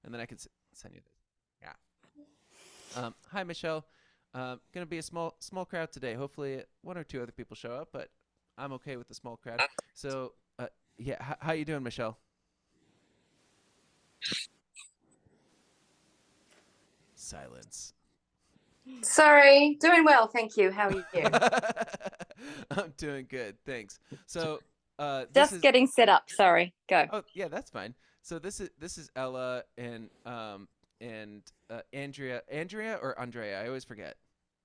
and then I can send you this. Yeah. Hi, Michelle. Gonna be a small crowd today. Hopefully, one or two other people show up, but I'm okay with the small crowd. So, yeah, how you doing, Michelle? Silence. Sorry, doing well, thank you. How are you? I'm doing good, thanks. So, this Just is getting set up. Sorry, go. oh yeah, that's fine. So this is Ella and Andrea or Andrea. I always forget.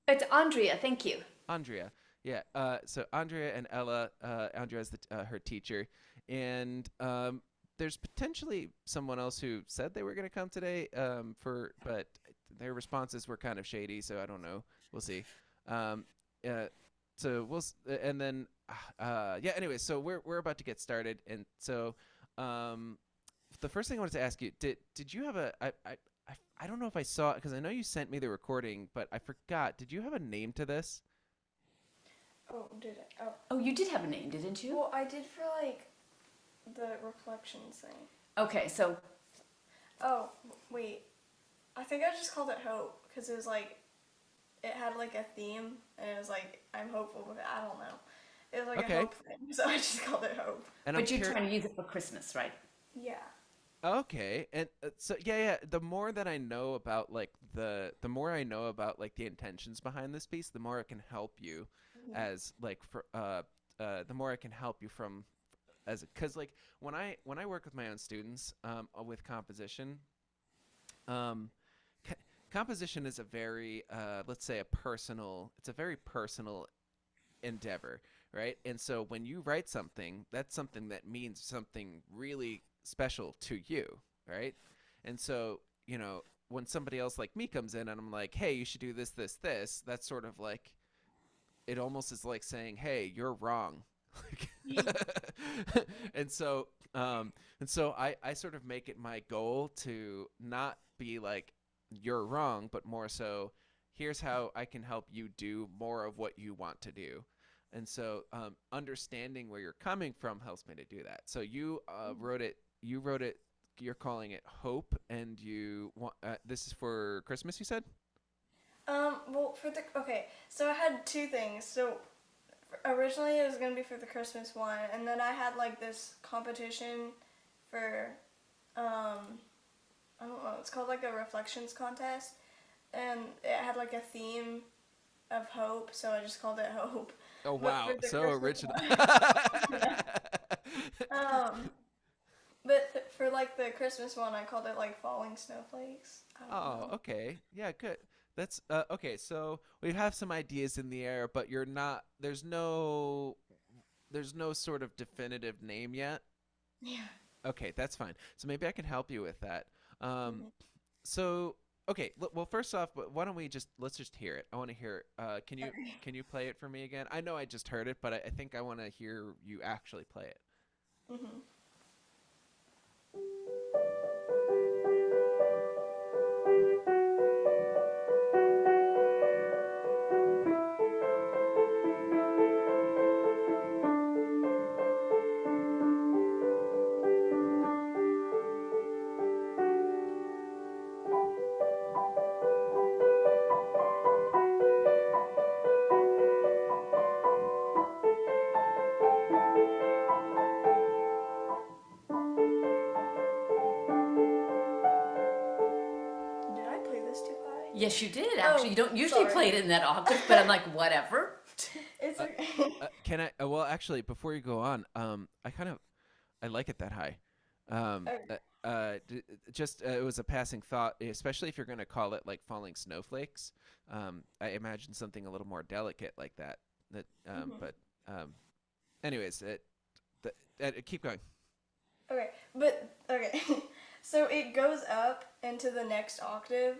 It's Andrea, thank you. Andrea. Yeah. So Andrea and Ella. Andrea's her teacher, and there's potentially someone else who said they were going to come today. But their responses were kind of shady, so I don't know. We'll see. Um, uh, so and then yeah. Anyway, so we're about to get started, and so um, the first thing I wanted to ask you did you have I don't know if I saw it because I know you sent me the recording, but I forgot. Did you have a name to this? Oh, did it? Oh. Oh, you did have a name, didn't you? Well, I did for like the reflections thing. Okay, so Oh, wait. I think I just called it Hope because it was like it had like a theme and it was like I'm hopeful with it. I don't know. It was like a Okay. hope thing, so I just called it Hope. And I'm but you're curious. trying to use it for Christmas, right? Yeah. Okay, and so yeah. The more that I know about like the more I know about like the intentions behind this piece, the more it can help you Mhm. as like for the more I can help you from as because like when I work with my own students with composition, um co- composition is a very let's say a personal it's a very personal endeavor, right? And so when you write something, that's something that means something really special to you, right? And so, when somebody else like me comes in and I'm like, hey, you should do this, this, this, that's sort of like, it almost is like saying, hey, you're wrong. and so, I sort of make it my goal to not be like, you're wrong, but more so, here's how I can help you do more of what you want to do. And so, understanding where you're coming from helps me to do that. So you wrote it. You wrote it. You're calling it hope, and you want. This is for Christmas. You said. Well, for the okay, so I had two things. So originally it was gonna be for the Christmas one, and then I had like this competition for I don't know. It's called like a reflections contest, and it had like a theme of hope, so I just called it Hope. Oh But wow, for the so Christmas original. one, yeah. Um, but for like the Christmas one, I called it like Falling Snowflakes. I don't Oh, know. okay. Yeah, good. That's okay. So we have some ideas in the air, but you're not. There's no sort of definitive name yet. Yeah. Okay, that's fine. So maybe I can help you with that. Um, Mhm. so okay. Well, first off, why don't we let's just hear it. I want to hear it. Okay. Can you play it for me again? I know I just heard it, but I think I want to hear you actually play it. Mhm. Did I play this too high? Yes, you did. Actually, Oh, you don't usually sorry. play it in that octave, but I'm like, whatever. It's Uh, okay. can I? Well, actually, before you go on, I like it that high. Um, Oh, uh, just it was a passing thought, especially if you're going to call it like falling snowflakes. I imagine something a little more delicate like that. mhm. But um, anyways, keep going. Okay, but okay. So it goes up into the next octave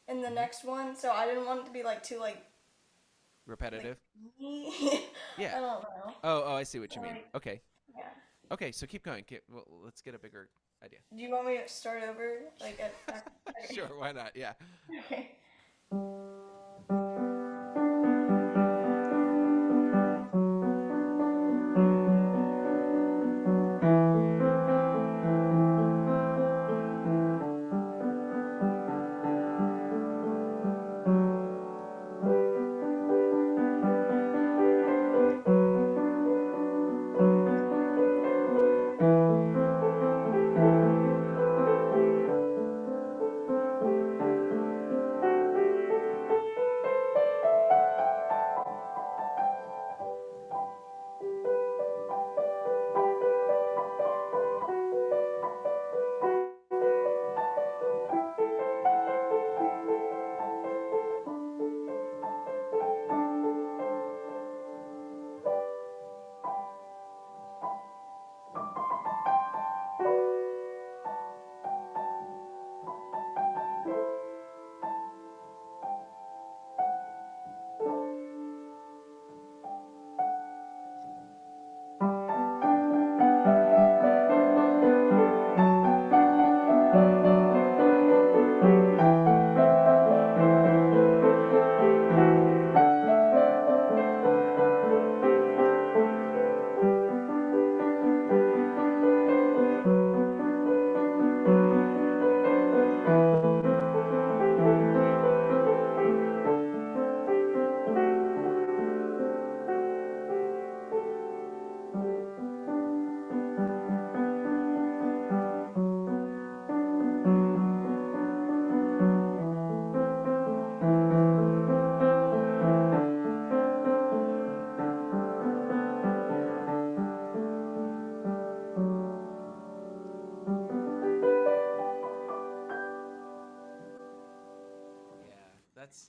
in the Hmm. next one. So I didn't want it to be like too like Repetitive. I Yeah. don't know. Oh, I see what you mean. Like Okay. yeah. Okay. So keep going. Well, let's get a bigger idea. Do you want me to start over? Like at okay. Sure. Why not? Yeah. Okay.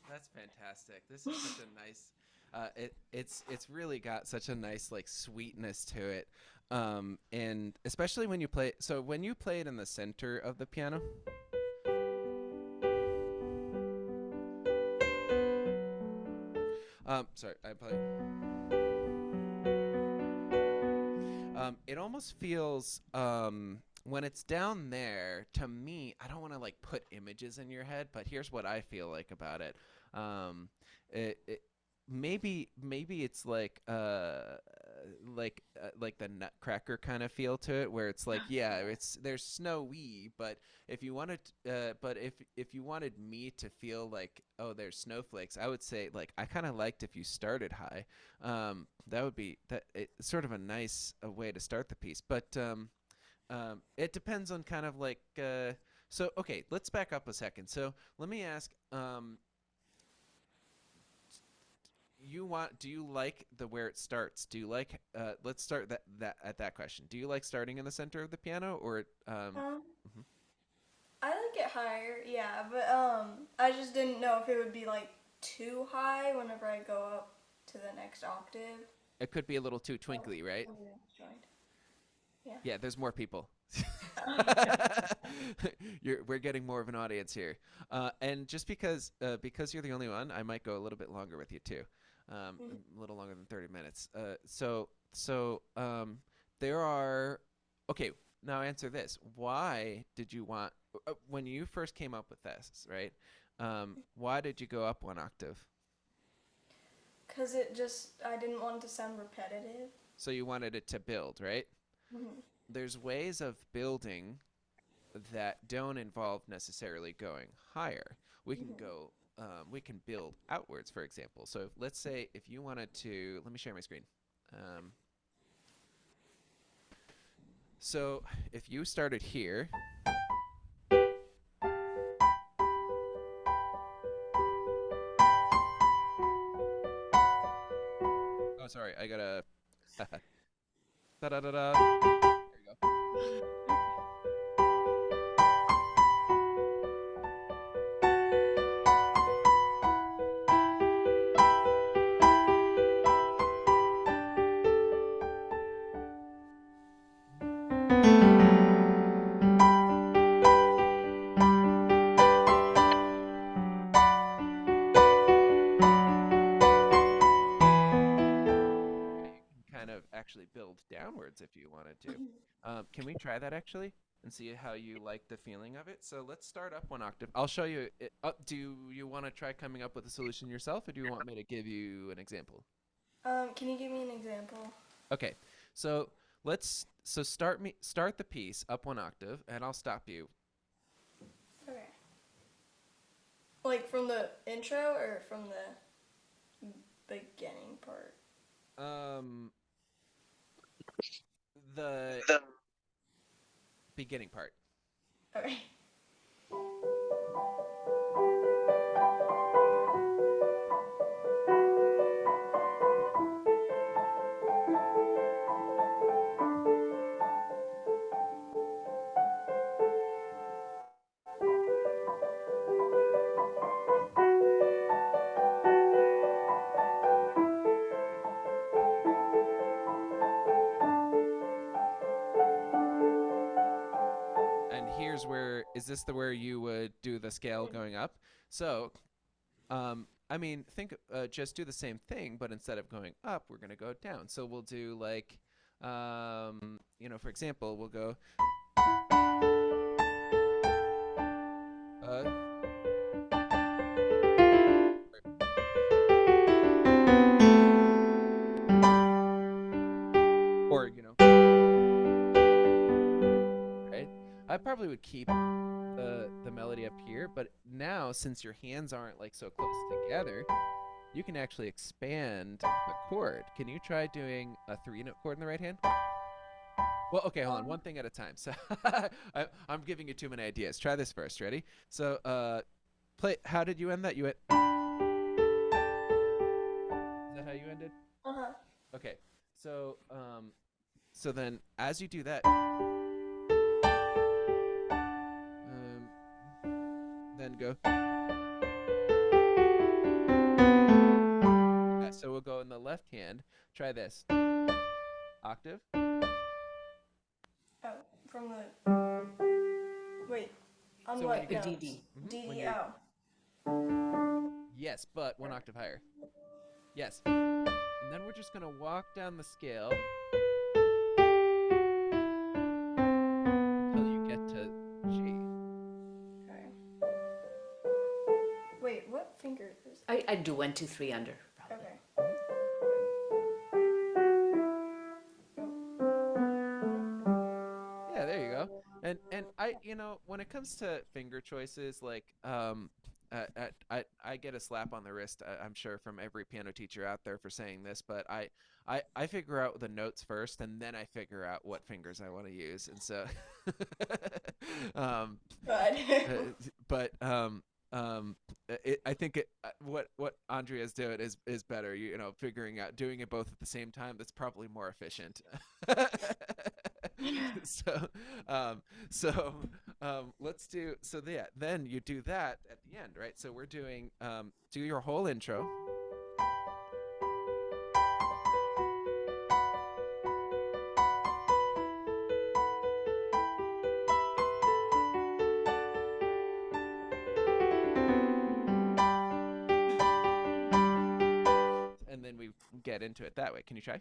That's fantastic. This is such a nice. It's really got such a nice like sweetness to it, and especially when you play. So when you play it in the center of the piano, sorry, I play. It almost feels when it's down there. To me, I don't want to like put images in your head, but here's what I feel like about it. Um, it maybe it's like the Nutcracker kind of feel to it, where it's like yeah, it's there's snowy, but if you wanted but if you wanted me to feel like oh there's snowflakes, I would say like I kind of liked if you started high. That would be that it's sort of a nice way to start the piece, but it depends on kind of like so okay, let's back up a second. So let me ask do you like the where it starts? Do you like let's start that at that question. Do you like starting in the center of the piano or Um, mhm. I like it higher, yeah, but I just didn't know if it would be like too high whenever I go up to the next octave. It could be a little too Oh, twinkly, right? oh, yeah, it's joined. Yeah. Yeah, there's more people. We're getting more of an audience here, and just because you're the only one, I might go a little bit longer with you too, Mhm. a little longer than 30 minutes. There are okay. Now answer this: why did you want when you first came up with this, right? Why did you go up one octave? Cause I didn't want it to sound repetitive. So you wanted it to build, right? Hmm. There's ways of building that don't involve necessarily going higher. Hmm. We can build outwards, for example. So let's say if you wanted to, let me share my screen. Um, so if you started here, oh, sorry, I gotta, da da da da. There you go. You can kind of actually build downwards if you wanted to. Can we try that actually and see how you like the feeling of it? So let's start up one octave. I'll show you it. Do you want to try coming up with a solution yourself, or do you want me to give you an example? Can you give me an example? Okay, so start the piece up one octave, and I'll stop you. Okay. Like from the intro or from the beginning part? Um, the beginning part. Okay. And here's where is this the where you would do the scale going up? So, I mean, just do the same thing, but instead of going up, we're gonna go down. So we'll do like, for example, we'll go, uh, or right? I probably would keep the melody up here, but now since your hands aren't like so close together, you can actually expand the chord. Can you try doing a 3-note chord in the right hand? Well, okay, hold on. One Um, thing at a time. So I'm giving you too many ideas. Try this first. Ready? So play. How did you end that? You went. Is that how you ended? uh-huh. Okay. So so then as you do that, then go. left hand, try this. Octave. Oh, from the. Wait. On So when what you The get notes? DD. Mhm, when D. you're Oh. yes, but one octave higher. Yes. And then we're just gonna walk down the scale until you get to G. Okay. Wait, what finger is? I'd do 1, 2, 3 under. Probably. Okay. Yeah, there you go. And I, when it comes to finger choices, like I get a slap on the wrist, I'm sure, from every piano teacher out there for saying this, but I figure out the notes first, and then I figure out what fingers I want to use, and so, um, God. but I think what Andrea's doing is better. Figuring out doing it both at the same time. That's probably more efficient. so um so let's do so yeah then you do that at the end, right? So we're doing do your whole intro, and then we get into it that way. Can you try?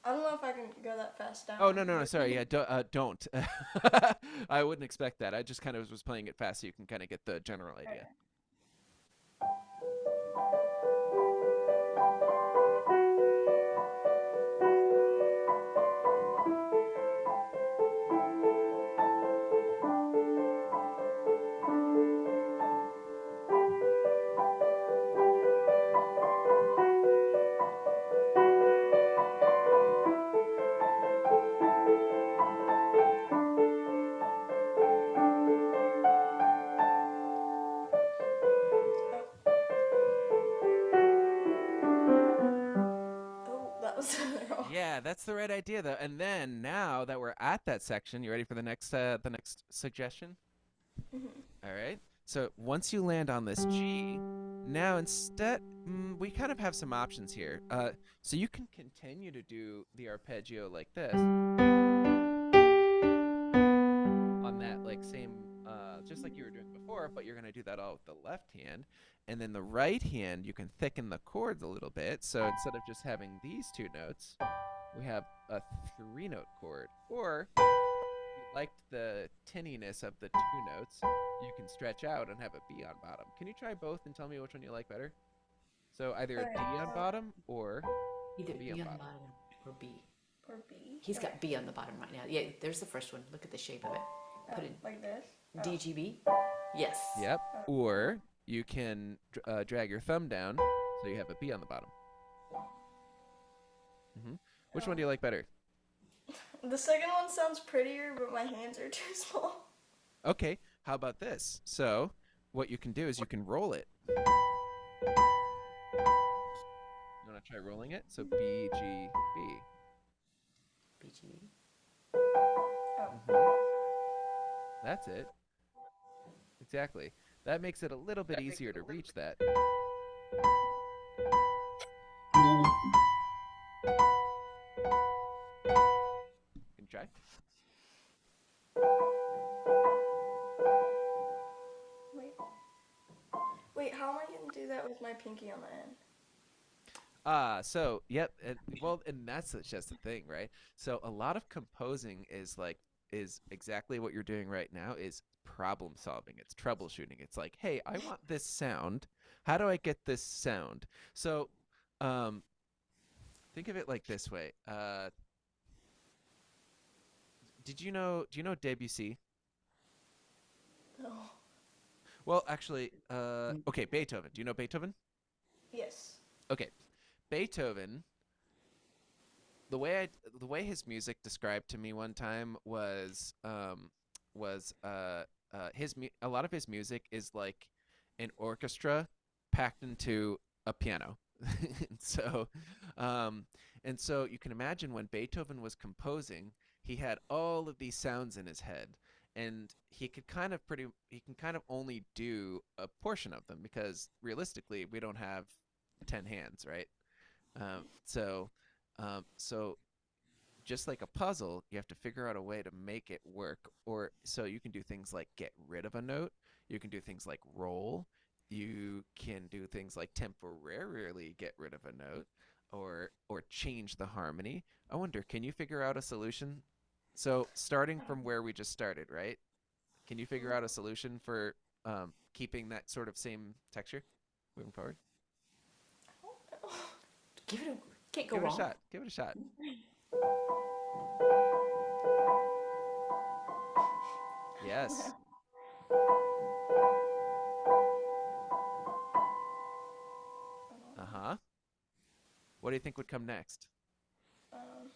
I don't know if I can go that fast down. Oh, no, sorry, yeah, don't. I wouldn't expect that. I just kind of was playing it fast so you can kind of get the general idea. Oh, that was wrong. Yeah, that's the right idea though. And then now that we're at that section, you ready for the next suggestion? All right. So once you land on this G, now instead we kind of have some options here. So you can continue to do the arpeggio like this on that like same just like you were doing before, but you're gonna do that all with the left hand. And then the right hand, you can thicken the chords a little bit. So instead of just having these two notes, we have a 3-note chord. Or if you liked the tinniness of the 2 notes, you can stretch out and have a B on bottom. Can you try both and tell me which one you like better? So either a D on bottom or Either B on bottom. or B. Or B. He's got B on the bottom right now. Yeah, there's the first one. Look at the shape of it. Put it Like this. DGB. Yes. Yep. Or you can drag your thumb down so you have a B on the bottom. Which one do you like better? The second one sounds prettier, but my hands are too small. Okay, how about this? So what you can do is you can roll it. You want to try rolling it? So B, G, B. BGB. That's it. Exactly. That makes it a little bit easier to reach that. Can you try? Wait, how am I going to do that with my pinky on the end? Yep. Well, and that's just the thing, right? So a lot of composing is exactly what you're doing right now, is problem solving. It's troubleshooting. It's like, hey, I want this sound. How do I get this sound? So, think of it like this way. Do you know Debussy? No. Well, actually, okay, Beethoven. Do you know Beethoven? Yes. Okay. Beethoven, the way his music described to me one time was a lot of his music is like an orchestra packed into a piano. so and so you can imagine when Beethoven was composing, he had all of these sounds in his head, and he can kind of only do a portion of them because realistically we don't have 10 hands, right? So, so just like a puzzle, you have to figure out a way to make it work. Or so you can do things like get rid of a note. You can do things like roll. You can do things like temporarily get rid of a note or change the harmony. I wonder, can you figure out a solution? So starting from where we just started, right? Can you figure out a solution for keeping that sort of same texture moving forward? Give it a, can't go Give it a wrong. shot. Give it a shot. Yes. Uh-huh. What do you think would come next? Um,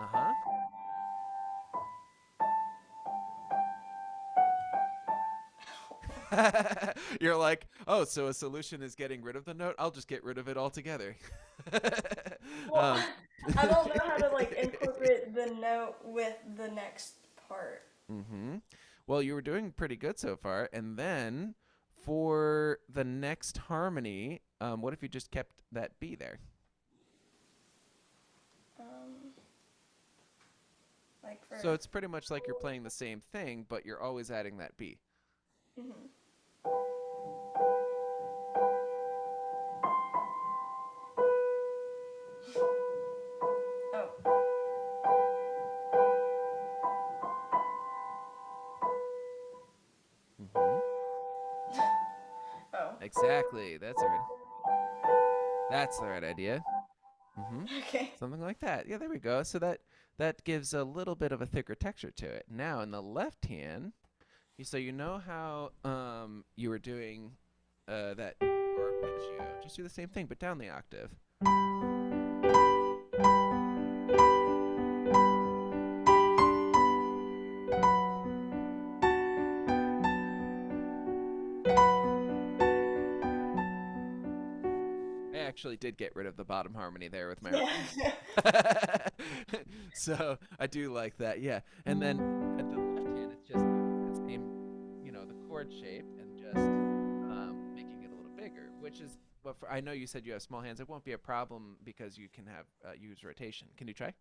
Uh-huh. You're like, oh, so a solution is getting rid of the note? I'll just get rid of it altogether. well, um, I don't know how to like incorporate the note with the next part. mm-hmm. Well, you were doing pretty good so far. And then for the next harmony, what if you just kept that B there? Um, like for. So it's pretty much like you're playing the same thing, but you're always adding that B. Mhm. Oh. Mm-hmm. Oh. Exactly. That's the right idea. Mm-hmm. Okay. Something like that. Yeah, there we go. So that gives a little bit of a thicker texture to it. Now in the left hand, so you know how you were doing that arpeggio. Just do the same thing, but down the octave. I actually did get rid of the bottom harmony there with my Yeah. so I do like that, yeah. And then at the left hand, it's just the same, the chord shape and just making it a little bigger, which is. But I know you said you have small hands. It won't be a problem because you can have use rotation. Can you try?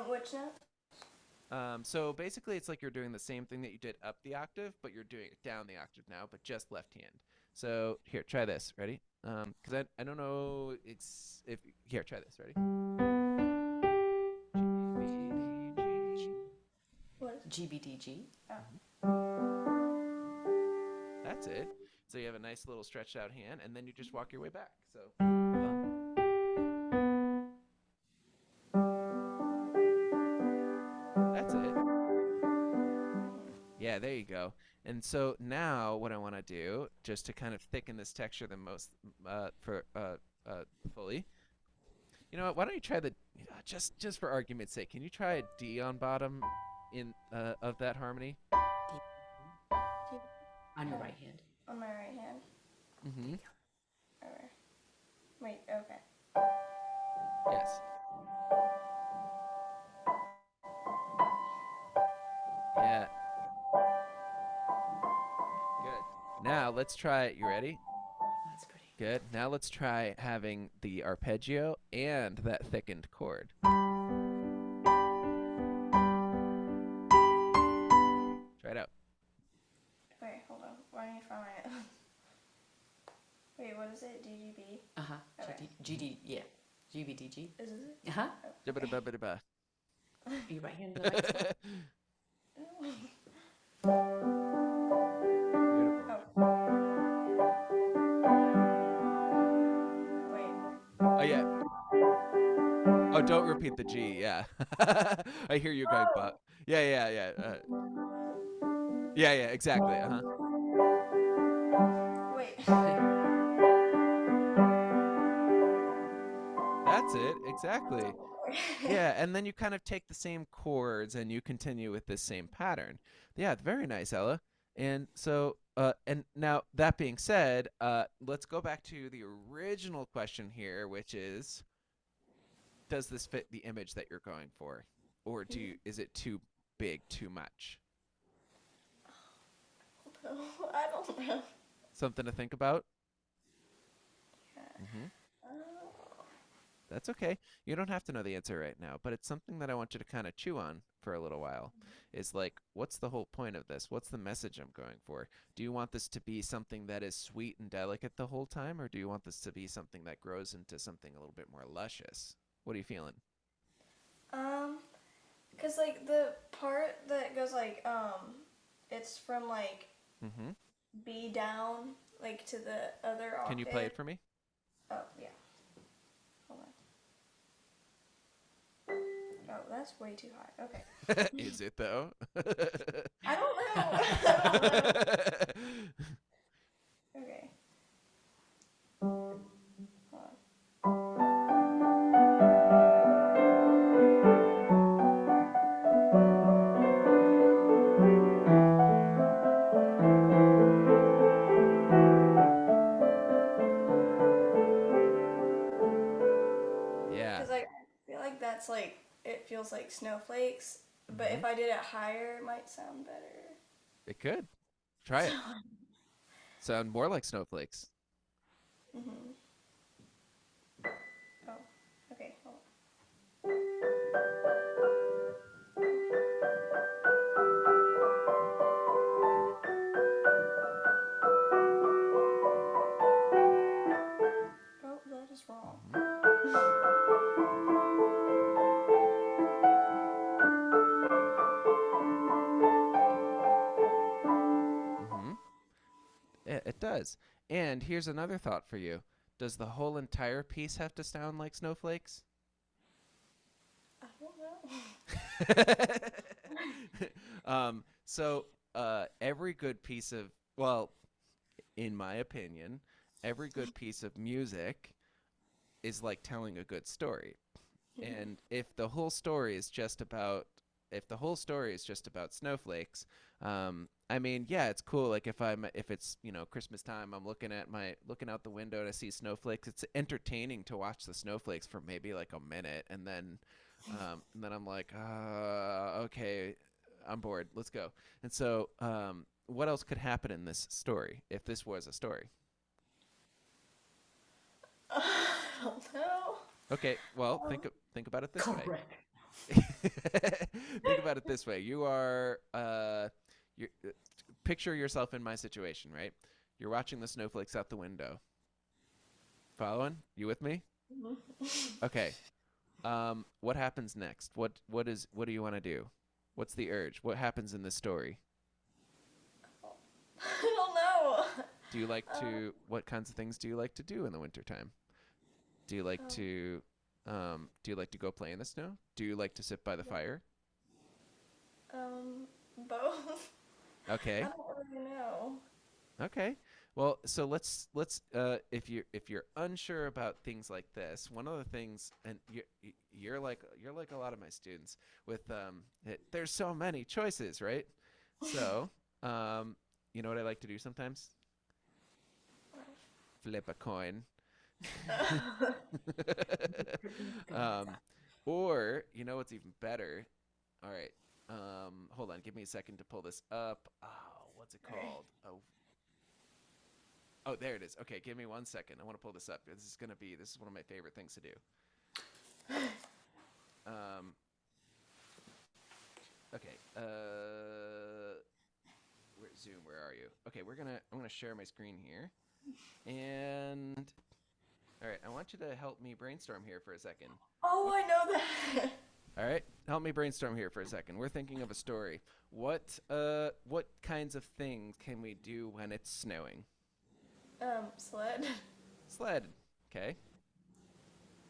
Which note? So basically, it's like you're doing the same thing that you did up the octave, but you're doing it down the octave now, but just left hand. So here, try this. Ready? Because I don't know. It's if here, try this. Ready? What is GBDG. That's it. So you have a nice little stretched out hand, and then you just walk your way back. So that's it. Yeah, there you go. And so now what I want to do, just to kind of thicken this texture the most for fully, you know what? Why don't you try the just for argument's sake, can you try a D on bottom in of that harmony? On your right hand. on my right hand? Mm-hmm. Okay. Wait. Okay. Yes. Yeah. Good. Now let's try it. You ready? That's pretty. Good. Now let's try having the arpeggio and that thickened chord. Try it out. Wait. Hold on. Why don't you find my? Wait. What is it? DGB. Uh huh. Okay. GD. Yeah. GBDG. Is it? Uh huh. Jibba-da-ba-ba-da-ba. Your right hand. The right spot. Beautiful. Wait. Oh yeah. Oh, don't repeat the G. Yeah. I hear you going, but yeah, yeah, yeah. Yeah, yeah, exactly. Uh-huh. Wait. That's it. Exactly. Yeah, and then you kind of take the same chords and you continue with this same pattern. Yeah, very nice, Ella. And so, and now that being said, let's go back to the original question here, which is, does this fit the image that you're going for, or is it too big, too much? I don't know. Something to think about? Yeah. Hmm. Oh. That's okay. You don't have to know the answer right now, but it's something that I want you to kind of chew on for a little while. Is like, what's the whole point of this? What's the message I'm going for? Do you want this to be something that is sweet and delicate the whole time, or do you want this to be something that grows into something a little bit more luscious? What are you feeling? Um, cause like the part that goes like it's from like Hmm. B down like to the other Can you play octave. it for me? Oh yeah, hold on. Oh, that's way too high. Okay. Is it though? I don't know. I don't know. Okay. Hold Yeah, Cause like I feel like that's like it feels like snowflakes, but hmm if I did it higher, it might sound better. it could. Try it. Sound more like snowflakes. Mhm. Oh. Okay. Hold on. Oh, that is wrong. Hmm. Hmm. It does. And here's another thought for you. Does the whole entire piece have to sound like snowflakes? I don't know. Every good piece of, well, in my opinion, every good piece of music is like telling a good story. And if the whole story is just about snowflakes, I mean, yeah, it's cool. Like if it's Christmas time, I'm looking out the window and I see snowflakes. It's entertaining to watch the snowflakes for maybe like a minute, and then I'm like, okay, I'm bored. Let's go. And so, what else could happen in this story if this was a story? I don't know. Okay, well, Um, think about it this way. Correct. Think about it this way. You picture yourself in my situation, right? You're watching the snowflakes out the window. Following? You with me? Okay. What happens next? What do you want to do? What's the urge? What happens in this story? I don't know. Do you like Uh, to what kinds of things do you like to do in the wintertime? Do you like um, to do you like to go play in the snow? Do you like to sit by the yeah. fire? Both. I Okay. don't really know. Okay. Well, so let's if you're unsure about things like this, one of the things, and you're like a lot of my students with there's so many choices, right? So, um you know what I like to do sometimes? Flip a coin. um or you know what's even better? All right. Hold on, give me a second to pull this up. Oh, what's it Okay. called? Oh, there it is. Okay, give me 1 second. I want to pull this up. This is one of my favorite things to do. Um, okay. Zoom, where are you? Okay, I'm gonna share my screen here. And all right, I want you to help me brainstorm here for a second. Oh, What I know that. All right, help me brainstorm here for a second. We're thinking of a story. What kinds of things can we do when it's snowing? Sled. Sled. Okay.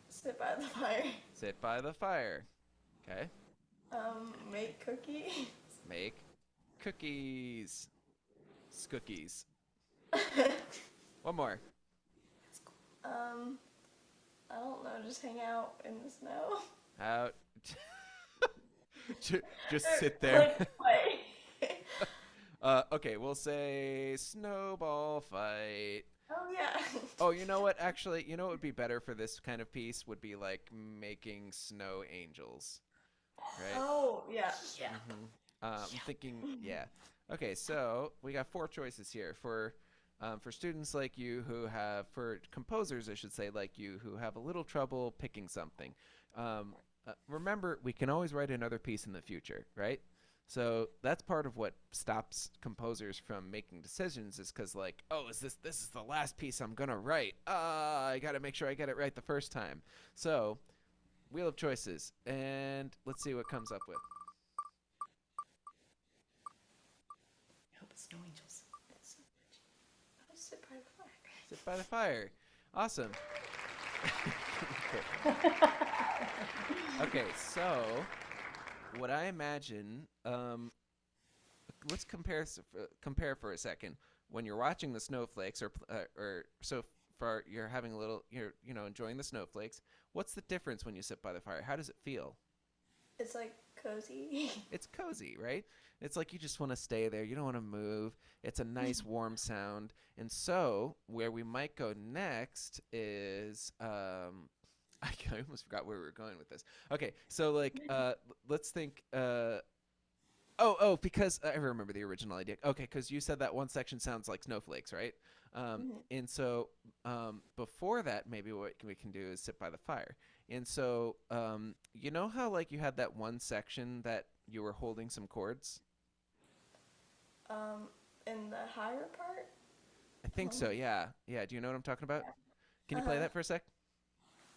Sit by the fire. Sit by the fire. Okay. Make cookies. Make cookies. Skookies. One more. um, I don't know. Just hang out in the snow. Out. Just Or, sit there. like play. Okay, we'll say snowball fight. Oh yeah. Oh, you know what? Actually, you know what would be better for this kind of piece would be like making snow angels, right? Oh yeah. Yeah. I'm thinking, yeah. Okay, so we got four choices here. For students like you who have, for composers, I should say, like you who have a little trouble picking something, um, remember we can always write another piece in the future, right? So that's part of what stops composers from making decisions is because like, oh, this is the last piece I'm gonna write? I gotta make sure I get it right the first time. So wheel of choices, and let's see what comes up with. I hope it's snow angels. I'll sit by the fire. Sit by the fire. Awesome. Okay, so what I imagine, let's compare for a second. When you're watching the snowflakes, or so far you're having a little, you're enjoying the snowflakes. What's the difference when you sit by the fire? How does it feel? It's like cozy. It's cozy, right? It's like you just want to stay there. You don't want to move. It's a nice warm sound. And so where we might go next is I almost forgot where we were going with this. Okay, so like let's think because I remember the original idea. Okay, because you said that one section sounds like snowflakes, right? And so before that, maybe what we can do is sit by the fire. And so you know how like you had that one section that you were holding some chords? In the higher part. I think so. Yeah. Yeah. Do you know what I'm talking about? Can you play that for a sec?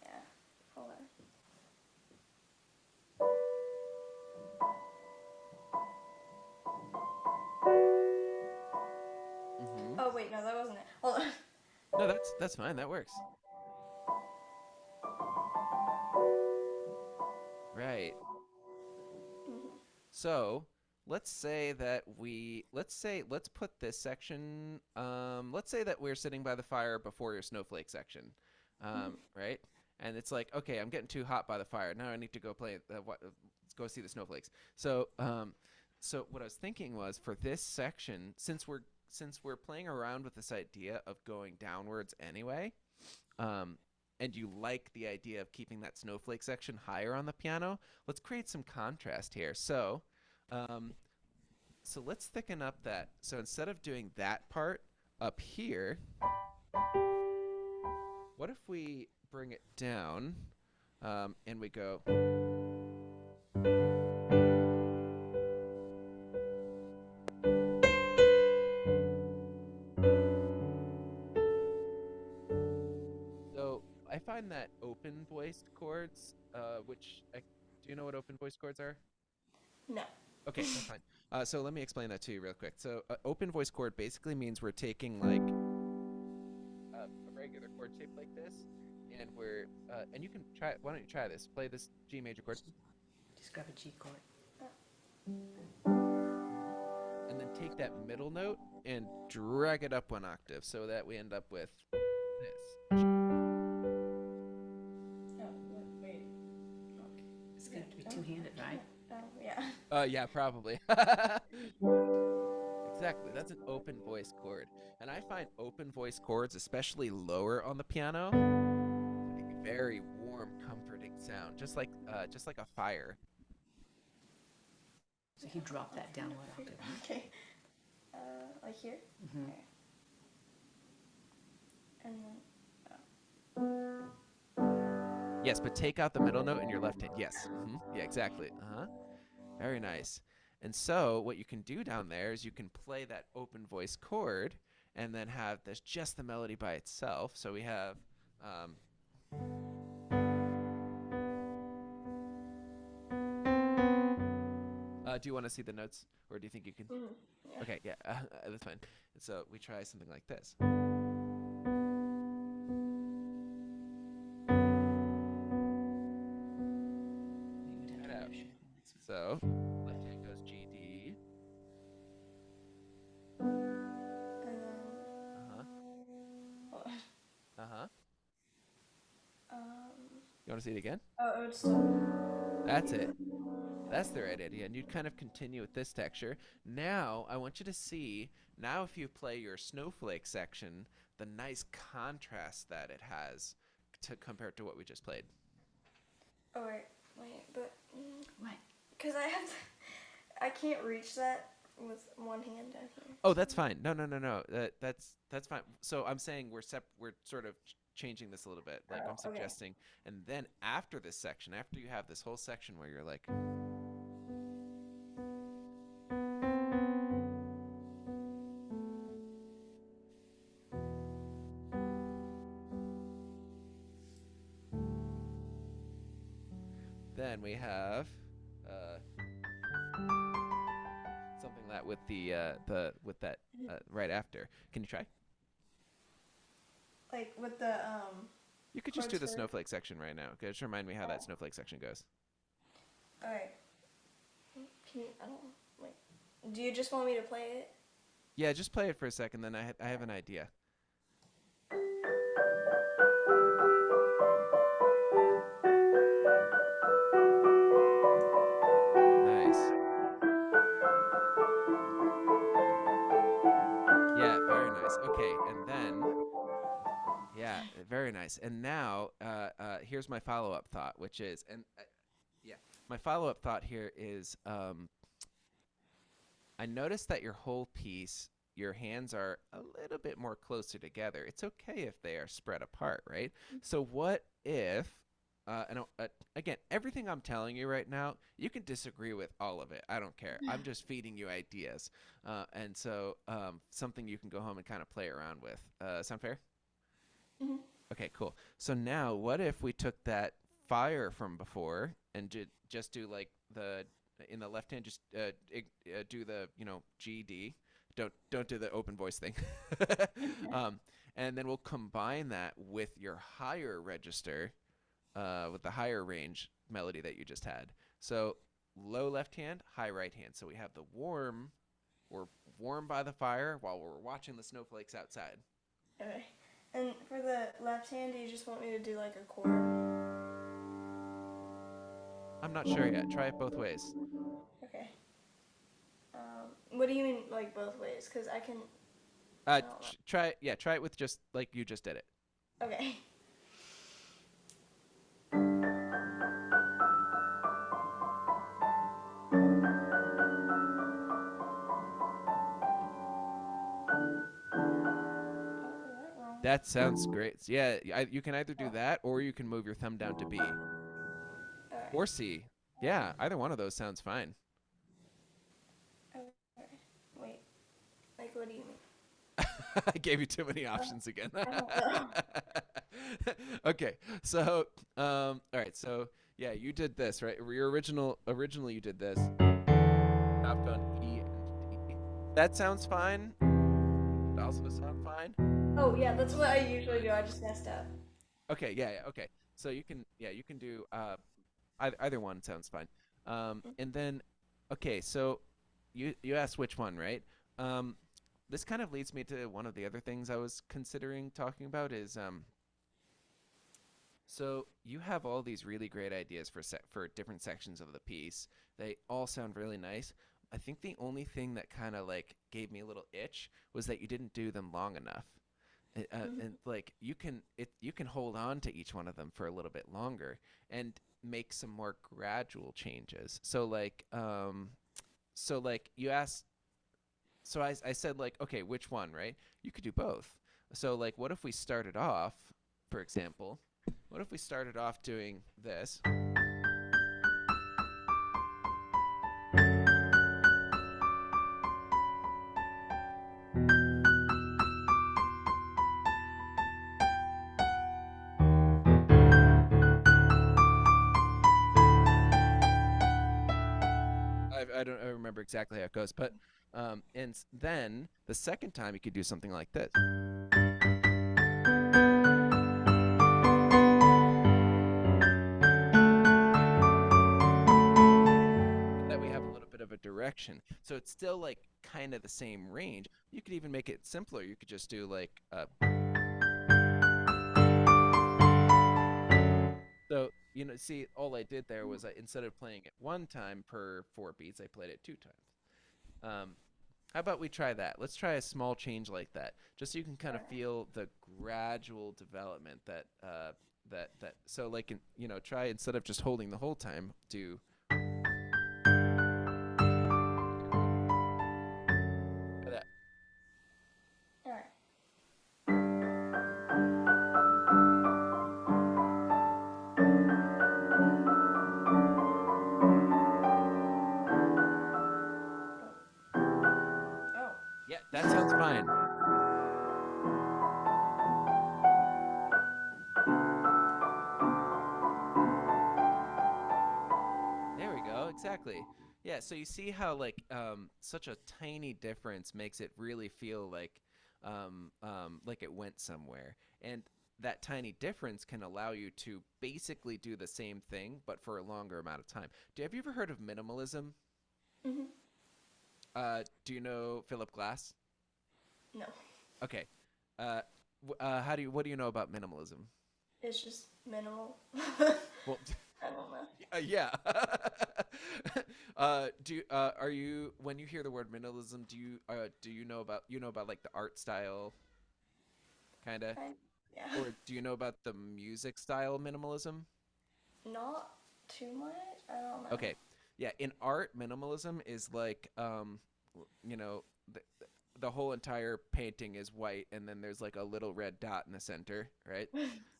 Yeah. Hold on. Oh wait, no, that wasn't it. Hold on. No, that's fine. That works. Right. So let's say that let's put this section. Let's say that we're sitting by the fire before your snowflake section, right? And it's like, okay, I'm getting too hot by the fire. Now I need to go play. Let's go see the snowflakes. So what I was thinking was for this section, since we're playing around with this idea of going downwards anyway, and you like the idea of keeping that snowflake section higher on the piano, let's create some contrast here. So let's thicken up that. So instead of doing that part up here, what if we bring it down and we go. So I find that open voiced chords, do you know what open voiced chords are? No. Okay, that's fine. So let me explain that to you real quick. So open voice chord basically means we're taking like a regular chord shape like this, and and you can try. Why don't you try this? Play this G major chord, Just grab a G chord. and then take that middle note and drag it up one octave, so that we end up with this. Oh, wait. It's gonna have to be two-handed, right? Oh, yeah. Yeah, probably. Exactly. That's an open voice chord. And I find open voice chords, especially lower on the piano, to be very warm, comforting sound, just like a fire. So he dropped that down one octave. Okay. Like here? Okay. And then. Yes, but take out the middle note in your left hand. Yes. Yeah, exactly. Uh-huh. Very nice. And so what you can do down there is you can play that open voice chord and then have this just the melody by itself. So we have do you want to see the notes, or do you think you can? Yeah. Okay, yeah, that's fine. And so we try something like this. Right out. So left hand goes G, D. And then. Uh-huh. Hold on. Uh-huh. Um. You want to see it again? Oh, it's still. That's it. That's the right idea. And you'd kind of continue with this texture. Now, I want you to see, now if you play your snowflake section, the nice contrast that it has compared to what we just played. Oh, wait, but. What? Because I can't reach that with one hand down here. Oh, that's fine. No, no, no, no. That's fine. So I'm saying we're sort of changing this a little bit. Like I'm Oh, okay. suggesting, and then after this section, after you have this whole section where you're like, then we have uh, something that with the with that right after. Can you try? Like with the You could just chords do the for. snowflake section right now. Okay, just remind me how that Oh, snowflake section goes. alright. Can you, I don't like. Do you just want me to play it? Yeah, just play it for a second, then I have an idea. Nice. Yeah, very nice. Okay, and then yeah, very nice. And now here's my follow-up thought, which is, and yeah, my follow-up thought here is, I noticed that your whole piece, your hands are a little bit more closer together. It's okay if they are spread apart, right? So what if, again, everything I'm telling you right now, you can disagree with all of it. I don't care. I'm just feeding you ideas. And so something you can go home and kind of play around with. Sound fair? Mm-hmm. Okay, cool. So now what if we took that fire from before and just do like the in the left hand, just do the G D. Don't do the open voice thing. um, and then we'll combine that with your higher register, with the higher range melody that you just had. So low left hand, high right hand. So we have the warm. We're warm by the fire while we're watching the snowflakes outside. Okay. And for the left hand, do you just want me to do like a chord? I'm not sure yet. Try it both ways. Okay. What do you mean like both ways? Cause I can. I don't know. Try it. Yeah, try it with just like you just did it. Okay. That sounds great. Yeah, you can either do that or you can move your thumb down to B Alright. or C. Yeah, either one of those sounds fine. Okay. Wait. Like, what do you mean? I gave you too many options again. I don't know. Okay, so all right, so yeah, you did this right. Your originally you did this. Chopped on E and D. That sounds fine. It also sound fine. Oh yeah, that's what I usually do. I just messed up. Okay, yeah, yeah, okay. So you can do either one sounds fine. And then okay, so you asked which one, right? This kind of leads me to one of the other things I was considering talking about is so you have all these really great ideas for different sections of the piece. They all sound really nice. I think the only thing that kind of like gave me a little itch was that you didn't do them long enough. And like you can hold on to each one of them for a little bit longer and make some more gradual changes. So like you asked, so I said like, okay, which one, right? You could do both. So like, what if we started off, for example, what if we started off doing this? I don't remember exactly how it goes, but then the second time you could do something like this. That we have a little bit of a direction, so it's still like kind of the same range. You could even make it simpler. You could just do like so see, all I did there was instead of playing it one time per 4 beats, I played it 2 times. How about we try that? Let's try a small change like that, just so you can kind of feel the gradual development that. So like try instead of just holding the whole time, do. fine. There we go. Exactly. Yeah. So you see how such a tiny difference makes it really feel like it went somewhere, and that tiny difference can allow you to basically do the same thing, but for a longer amount of time. Have you ever heard of minimalism? Hmm. Do you know Philip Glass? No, Okay. Uh, what do you know about minimalism? it's just minimal. I Well, don't know. yeah. Are you when you hear the word minimalism, do you know about like the art style kind of, Kind, yeah. or do you know about the music style minimalism? Not too much. I don't know. Okay. Yeah, in art, minimalism is like you know, the whole entire painting is white and then there's like a little red dot in the center, right?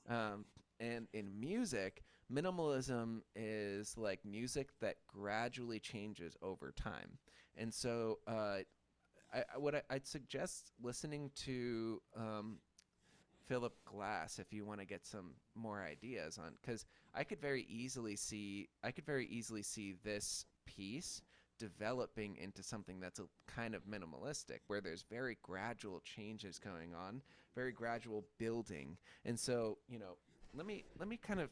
Um, and in music, minimalism is like music that gradually changes over time. And so, I'd suggest listening to Philip Glass if you want to get some more ideas on, because I could very easily see this piece developing into something that's a kind of minimalistic, where there's very gradual changes going on, very gradual building. And so, let me kind of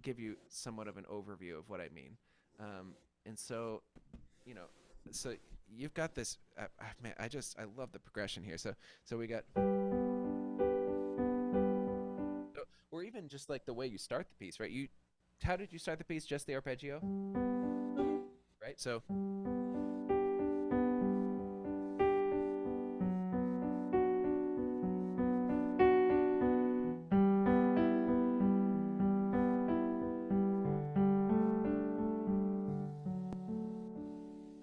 give you somewhat of an overview of what I mean. And so, you know, so you've got this. Man, I love the progression here. So we got, or even just like the way you start the piece, right? How did you start the piece? Just the arpeggio, Mhm. right? So,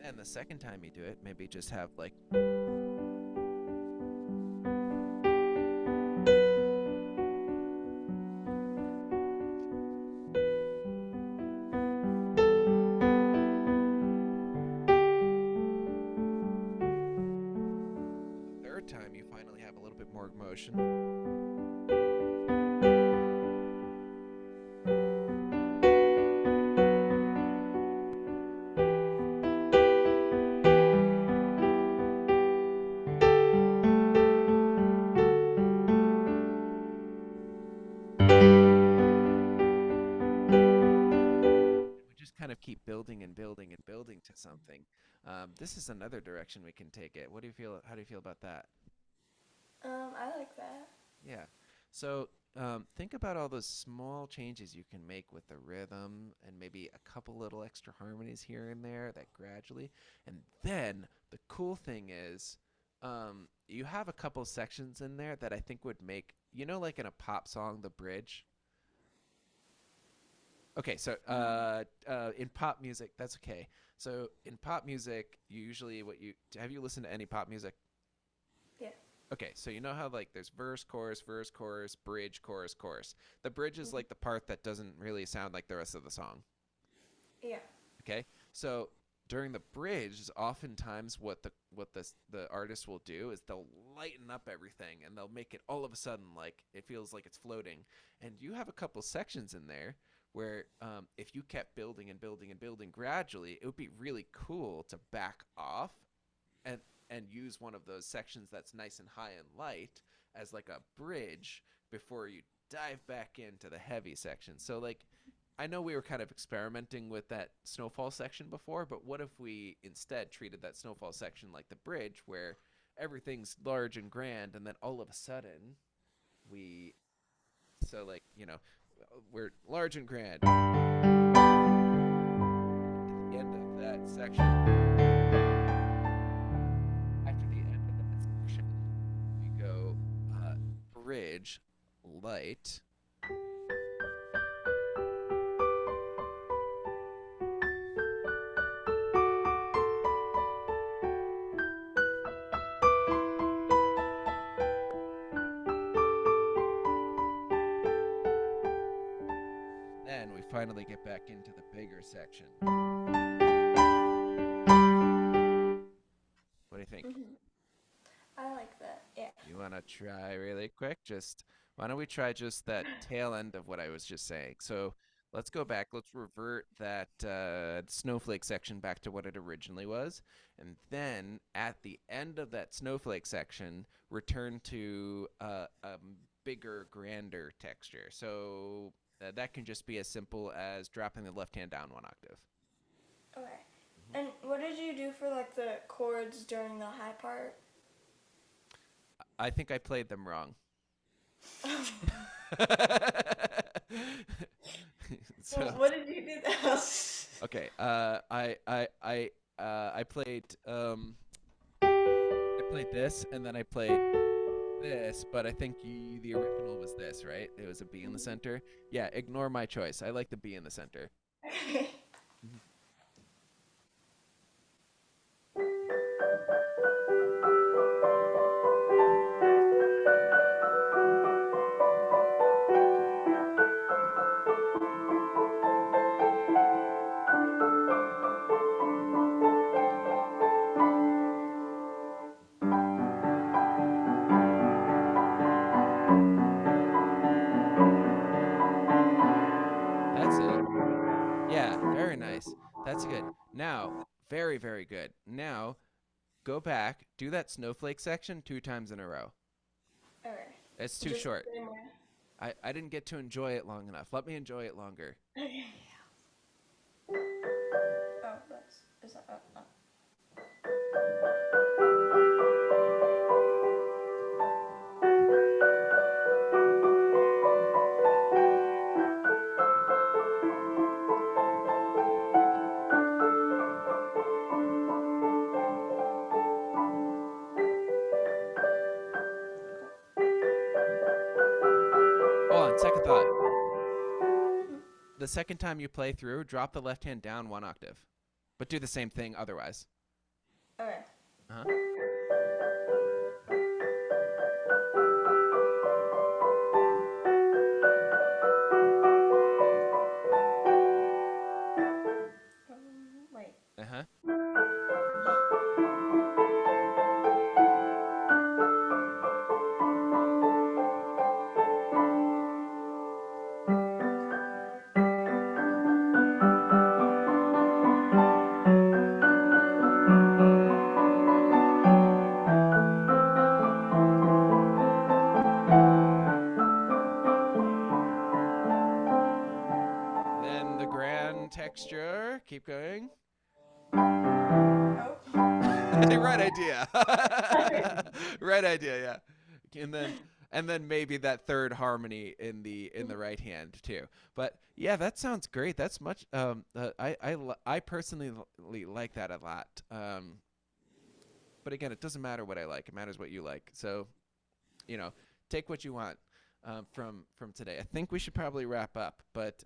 and the second time you do it, maybe just have like, the third time you finally have a little bit more motion. We just kind of keep building and building and building to something. This is another direction we can take it. What do you feel? How do you feel about that? I like that. Yeah. So think about all those small changes you can make with the rhythm and maybe a couple little extra harmonies here and there that gradually. And then the cool thing is, you have a couple sections in there that I think would make, like in a pop song, the bridge. Okay, so in pop music, that's okay. So in pop music, you usually what you have you listened to any pop music? Yeah. Okay, so you know how like there's verse, chorus, bridge, chorus, chorus. The bridge is Mhm. like the part that doesn't really sound like the rest of the song. Yeah. Okay, so during the bridge, is oftentimes what the artist will do is they'll lighten up everything and they'll make it all of a sudden like it feels like it's floating. And you have a couple sections in there where if you kept building and building and building gradually, it would be really cool to back off and and use one of those sections that's nice and high and light as like a bridge before you dive back into the heavy section. So like I know we were kind of experimenting with that snowfall section before, but what if we instead treated that snowfall section like the bridge where everything's large and grand and then all of a sudden we so like, we're large and grand. At the end of that section, after the end of that section, we go bridge, light. Then we finally get back into the bigger section. What do you think? Hmm. I like try really quick. Just why don't we try just that tail end of what I was just saying? So let's go back. Let's revert that snowflake section back to what it originally was, and then at the end of that snowflake section, return to a bigger, grander texture. So that can just be as simple as dropping the left hand down one octave. Okay. And what did you do for like the chords during the high part? I think I played them wrong. Well, So what did you do though? okay, I played this and then I played this, but I think the original was this, right? It was a B in the center. Yeah, ignore my choice. I like the B in the center. Mhm. That's it. Yeah, very nice. That's good. Now, very, very good. Now, go back, do that snowflake section 2 times in a row. Okay. It's too Just short. the same way. I didn't get to enjoy it long enough. Let me enjoy it longer. Okay. Oh, is that? Oh. Hold on, second thought. The second time you play through, drop the left hand down one octave, but do the same thing otherwise. Okay. Uh-huh. Wait. Uh-huh. Then the grand texture. Keep going. Oh. Right idea. Right idea, yeah. And then maybe that third harmony in the right hand too. But yeah, that sounds great. That's much I personally like that a lot. But again, it doesn't matter what I like. It matters what you like. So, take what you want from today. I think we should probably wrap up, but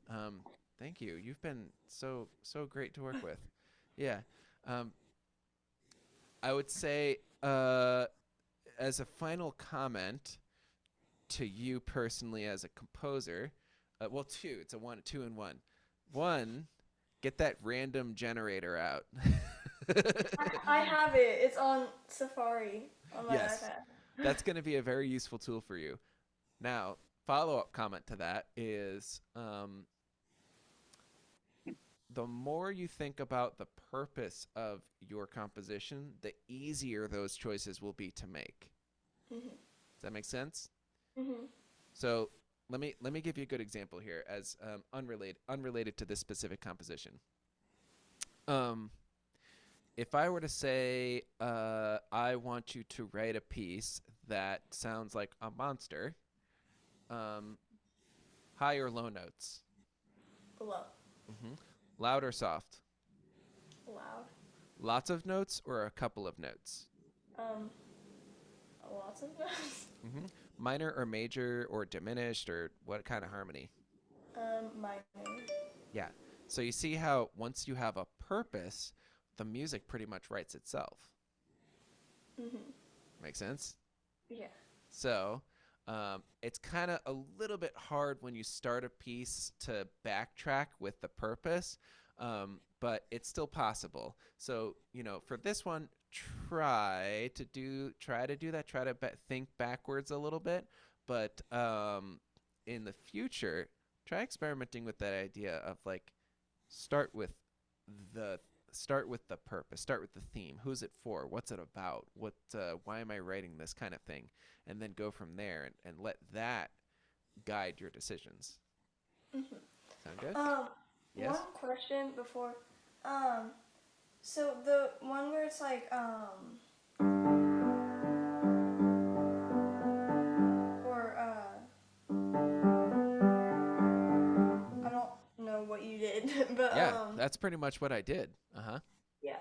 thank you. You've been so great to work with. Yeah. Um, I would say, as a final comment to you personally as a composer, well, two. It's a one, two, and one. One, get that random generator out. I have it. It's on Safari on my Yes, iPad. that's going to be a very useful tool for you. Now, follow-up comment to that is, the more you think about the purpose of your composition, the easier those choices will be to make. Mhm. Does that make sense? Mhm. So let me give you a good example here, as unrelated to this specific composition. Um, if I were to say, I want you to write a piece that sounds like a monster, um, high or low notes, Low. hmm loud or soft, Loud. lots of notes or a couple of notes, Um. Lots of those. hmm minor or major or diminished, or what kind of harmony? Minor. Yeah. So you see how once you have a purpose, the music pretty much writes itself. Mhm. Make sense? Yeah. So it's kind of a little bit hard when you start a piece to backtrack with the purpose. but it's still possible. So, for this one, try to do that. Try to think backwards a little bit, but in the future, try experimenting with that idea of like start with the start with the purpose, start with the theme. Who's it for? What's it about? Why am I writing this kind of thing? And then go from there and let that guide your decisions. Sound good? Yes. One question before, um, so the one where it's like, or I don't know what you did, but Yeah, that's pretty much what I did. Uh-huh. yeah.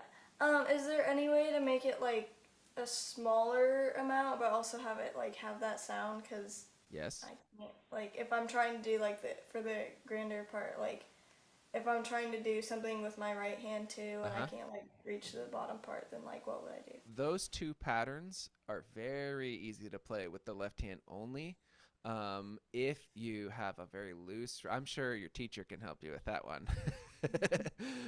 Is there any way to make it like a smaller amount, but also have it like have that sound? Cause Yes. I can't, like, if I'm trying to do like for the grander part, like if I'm trying to do something with my right hand too, and I Uh-huh. can't like reach the bottom part, then like what would I do? Those two patterns are very easy to play with the left hand only. If you have a very loose, I'm sure your teacher can help you with that one.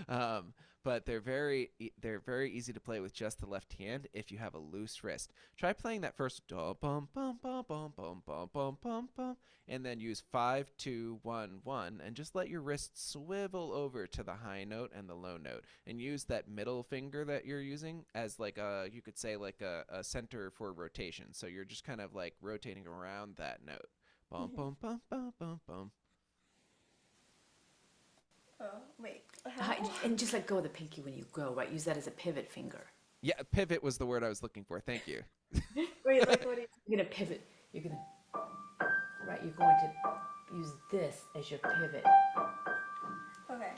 um, but they're very easy to play with just the left hand if you have a loose wrist. Try playing that first da bum bum bum bum bum bum bum bum bum, and then use 5 2 1 1, and just let your wrist swivel over to the high note and the low note, and use that middle finger that you're using as like you could say like a center for rotation. So you're just kind of like rotating around that note. Bum bum bum bum bum bum. Oh, wait. How? And just let go of the pinky when you go, right? Use that as a pivot finger. Yeah, pivot was the word I was looking for. Thank you. Wait, like what do you? You're gonna pivot. You're gonna, right? You're going to use this as your pivot. Okay.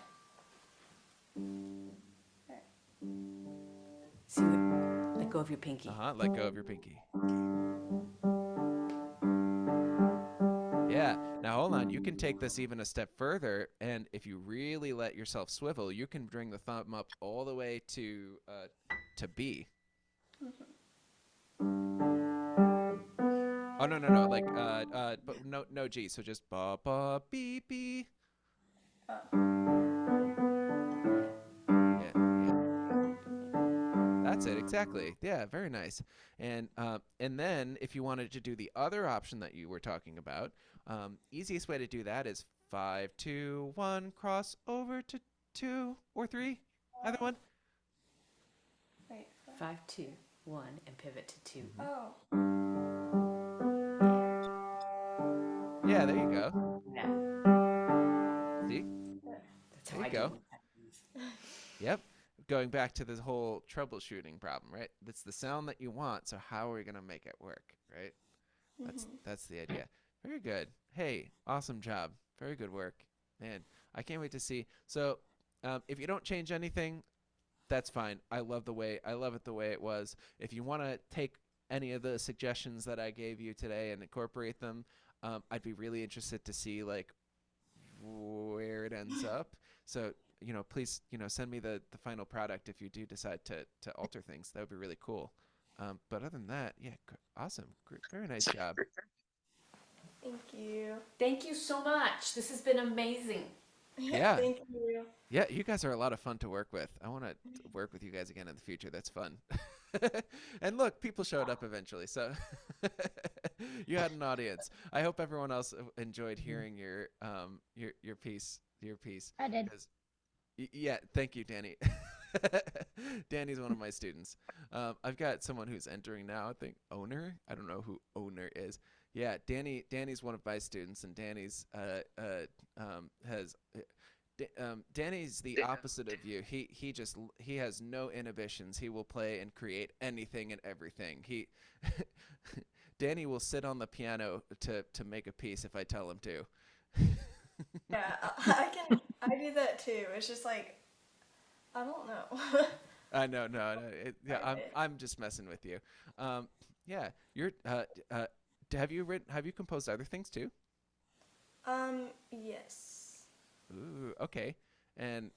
So let go of your pinky. Uh-huh, let go of your pinky. Yeah. Now hold on. You can take this even a step further, and if you really let yourself swivel, you can bring the thumb up all the way to B. Oh no, like but no G. So just ba ba B B. Yeah, yeah. That's it exactly. Yeah, very nice. And then if you wanted to do the other option that you were talking about, easiest way to do that is 5 2 1 cross over to 2 or 3. Either one. Wait. 5 2 1 and pivot to 2. Oh. Yeah, there you go. Yeah, See? that's There how you I do go. it. Yep. Going back to this whole troubleshooting problem, right? That's the sound that you want, so how are we gonna make it work, right? That's the idea. Very good. Hey, awesome job. Very good work. Man, I can't wait to see. So, if you don't change anything, that's fine. I love it the way it was. If you want to take any of the suggestions that I gave you today and incorporate them, I'd be really interested to see like where it ends up. So, please, send me the final product if you do decide to alter things. That would be really cool. But other than that, yeah, awesome. Very nice job. Thank you. Thank you so much. This has been amazing. Yeah. Thank you. Yeah, you guys are a lot of fun to work with. I want to work with you guys again in the future. That's fun. And look, people showed up eventually, so you had an audience. I hope everyone else enjoyed hearing your piece. Your piece. I did. 'Cause yeah, thank you, Danny. Danny's one of my students. I've got someone who's entering now. I think Owner. I don't know who Owner is. Yeah, Danny's one of my students, and Danny's has. Danny's the opposite of you. He has no inhibitions. He will play and create anything and everything. Danny will sit on the piano to make a piece if I tell him to. Yeah, I do that too. It's just like, I don't know. I know, no, yeah, Private. I'm just messing with you. Yeah, you're. Have you composed other things too? Yes. Ooh, okay. And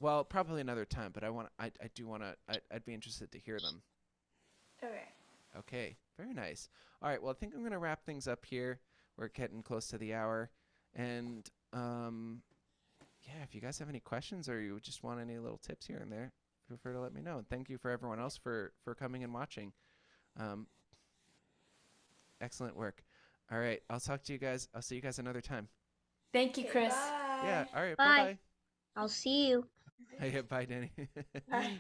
well, probably another time. But I do want to. I'd be interested to hear them. Okay. Okay, very nice. All right, well, I think I'm gonna wrap things up here. We're getting close to the hour, and yeah, if you guys have any questions or you just want any little tips here and there, feel free to let me know. And thank you for everyone else for coming and watching. Um, excellent work. All right, I'll talk to you guys. I'll see you guys another time. Thank you, Okay, Chris. bye. Yeah. All right. Bye. Bye I'll see you. bye. Yeah. Bye, Danny. Bye.